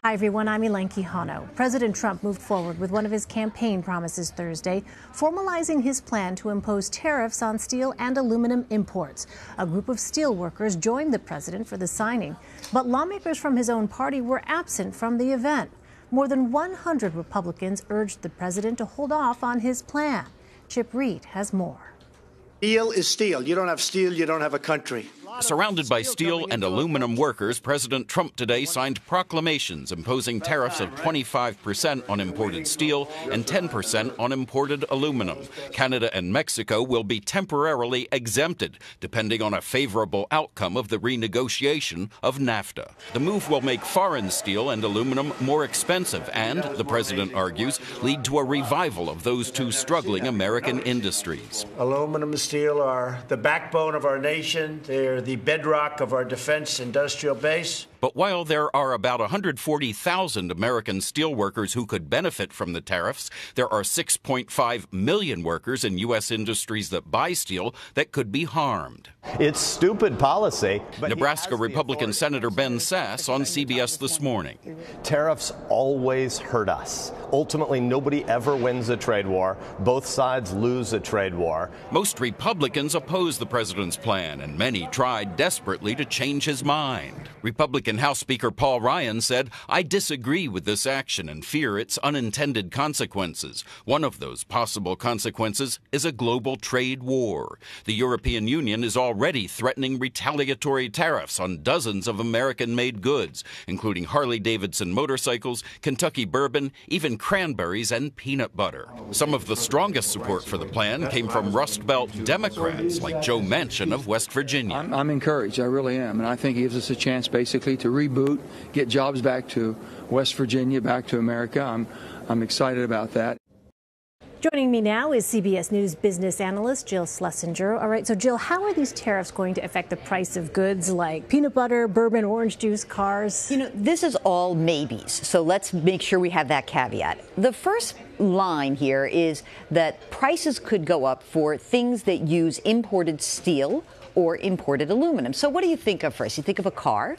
Hi, everyone. I'm Elaine Quijano. President Trump moved forward with one of his campaign promises Thursday, formalizing his plan to impose tariffs on steel and aluminum imports. A group of steel workers joined the president for the signing, but lawmakers from his own party were absent from the event. More than 100 Republicans urged the president to hold off on his plan. Chip Reed has more. Steel is steel. You don't have steel, you don't have a country. Surrounded by steel and aluminum workers, President Trump today signed proclamations imposing tariffs of 25% on imported steel and 10% on imported aluminum. Canada and Mexico will be temporarily exempted, depending on a favorable outcome of the renegotiation of NAFTA. The move will make foreign steel and aluminum more expensive and, the president argues, lead to a revival of those two struggling American industries. Aluminum and steel are the backbone of our nation. They're the bedrock of our defense industrial base. But while there are about 140,000 American steelworkers who could benefit from the tariffs, there are 6.5 million workers in U.S. industries that buy steel that could be harmed. It's stupid policy. But Nebraska Republican Senator Ben Sasse on CBS This Morning. Tariffs always hurt us. Ultimately, nobody ever wins a trade war. Both sides lose a trade war. Most Republicans oppose the president's plan, and many tried desperately to change his mind. Republican House Speaker Paul Ryan said, "I disagree with this action and fear its unintended consequences. One of those possible consequences is a global trade war. The European Union is already threatening retaliatory tariffs on dozens of American-made goods, including Harley-Davidson motorcycles, Kentucky bourbon, even cranberries and peanut butter." Some of the strongest support for the plan came from Rust Belt Democrats like Joe Manchin of West Virginia. I'm encouraged, I really am, and I think it gives us a chance basically to reboot, get jobs back to West Virginia, back to America. I'm excited about that. Joining me now is CBS News business analyst Jill Schlesinger. All right, so Jill, how are these tariffs going to affect the price of goods like peanut butter, bourbon, orange juice, cars? You know, this is all maybes, so let's make sure we have that caveat. The first line here is that prices could go up for things that use imported steel or imported aluminum. So what do you think of first? You think of a car.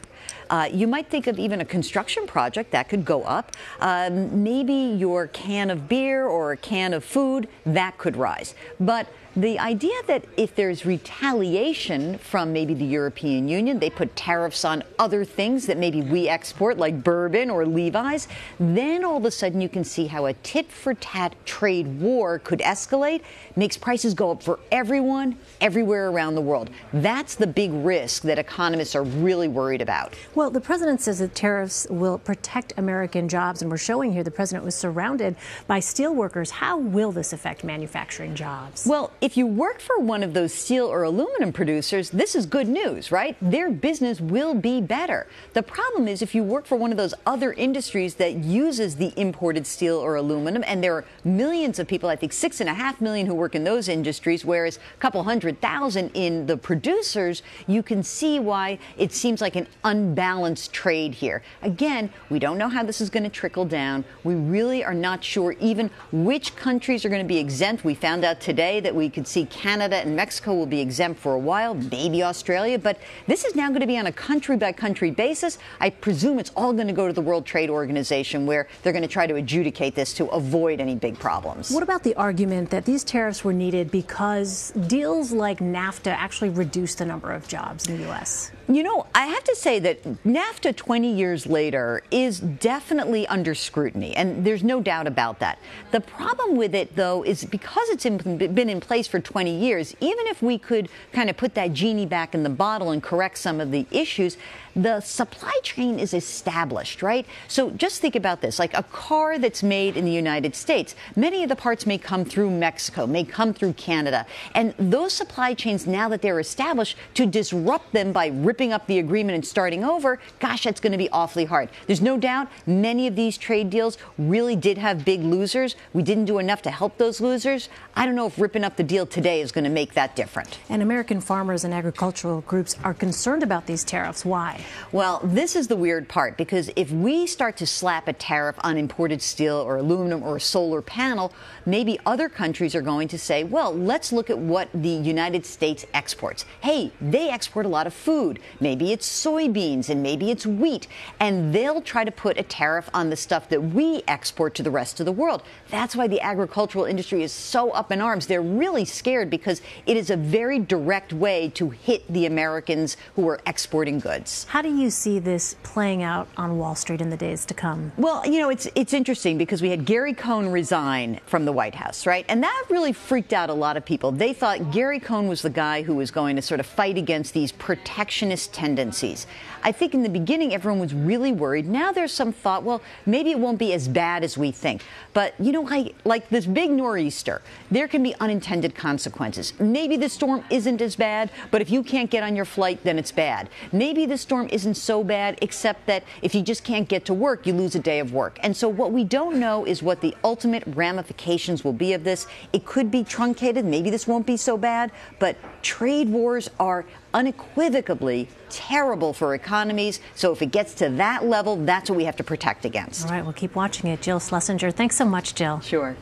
You might think of even a construction project that could go up. Maybe your can of beer or a can of food, that could rise. But the idea that if there's retaliation from maybe the European Union, they put tariffs on other things that maybe we export, like bourbon or Levi's, then all of a sudden you can see how a tit-for-tat trade war could escalate, makes prices go up for everyone, everywhere around the world. That's the big risk that economists are really worried about. Well, the president says that tariffs will protect American jobs, and we're showing here the president was surrounded by steel workers. How will this affect manufacturing jobs? Well, if you work for one of those steel or aluminum producers, this is good news, right? Their business will be better. The problem is if you work for one of those other industries that uses the imported steel or aluminum, and there are millions of people, I think 6.5 million who work in those industries, whereas a couple 100,000 in the producers, you can see why it seems like an unbalanced trade here. Again, we don't know how this is going to trickle down. We really are not sure even which countries are going to be exempt. We found out today that we could see Canada and Mexico will be exempt for a while, maybe Australia, but this is now going to be on a country-by-country basis. I presume it's all going to go to the World Trade Organization, where they're going to try to adjudicate this to avoid any big problems. What about the argument that these tariffs were needed because deals like NAFTA actually reduced the number of jobs in the U.S.? You know, I have to say that NAFTA 20 years later is definitely under scrutiny, and there's no doubt about that. The problem with it, though, is because it's been in place for 20 years, even if we could kind of put that genie back in the bottle and correct some of the issues, the supply chain is established, right? So just think about this, like a car that's made in the United States. Many of the parts may come through Mexico, may come through Canada. And those supply chains, now that they're established, to disrupt them by ripping up the agreement and starting over, gosh, that's going to be awfully hard. There's no doubt many of these trade deals really did have big losers. We didn't do enough to help those losers. I don't know if ripping up the deal today is going to make that different. And American farmers and agricultural groups are concerned about these tariffs. Why? Well, this is the weird part, because if we start to slap a tariff on imported steel or aluminum or a solar panel, maybe other countries are going to say, well, let's look at what the United States exports. Hey, they export a lot of food. Maybe it's soybeans and maybe it's wheat, and they'll try to put a tariff on the stuff that we export to the rest of the world. That's why the agricultural industry is so up in arms. They're really scared because it is a very direct way to hit the Americans who are exporting goods. How do you see this playing out on Wall Street in the days to come? Well, you know, it's interesting because we had Gary Cohn resign from the White House, right? And that really freaked out a lot of people. They thought Gary Cohn was the guy who was going to sort of fight against these protectionist tendencies. I think in the beginning, everyone was really worried. Now there's some thought, well, maybe it won't be as bad as we think. But, you know, like this big nor'easter, there can be unintended consequences. Maybe the storm isn't as bad, but if you can't get on your flight, then it's bad. Maybe the storm isn't so bad, except that if you just can't get to work, you lose a day of work. And so what we don't know is what the ultimate ramifications will be of this. It could be truncated. Maybe this won't be so bad. But trade wars are unequivocally terrible for economies. So if it gets to that level, that's what we have to protect against. All right, we'll keep watching it. Jill Schlesinger, thanks so much, Jill. Sure.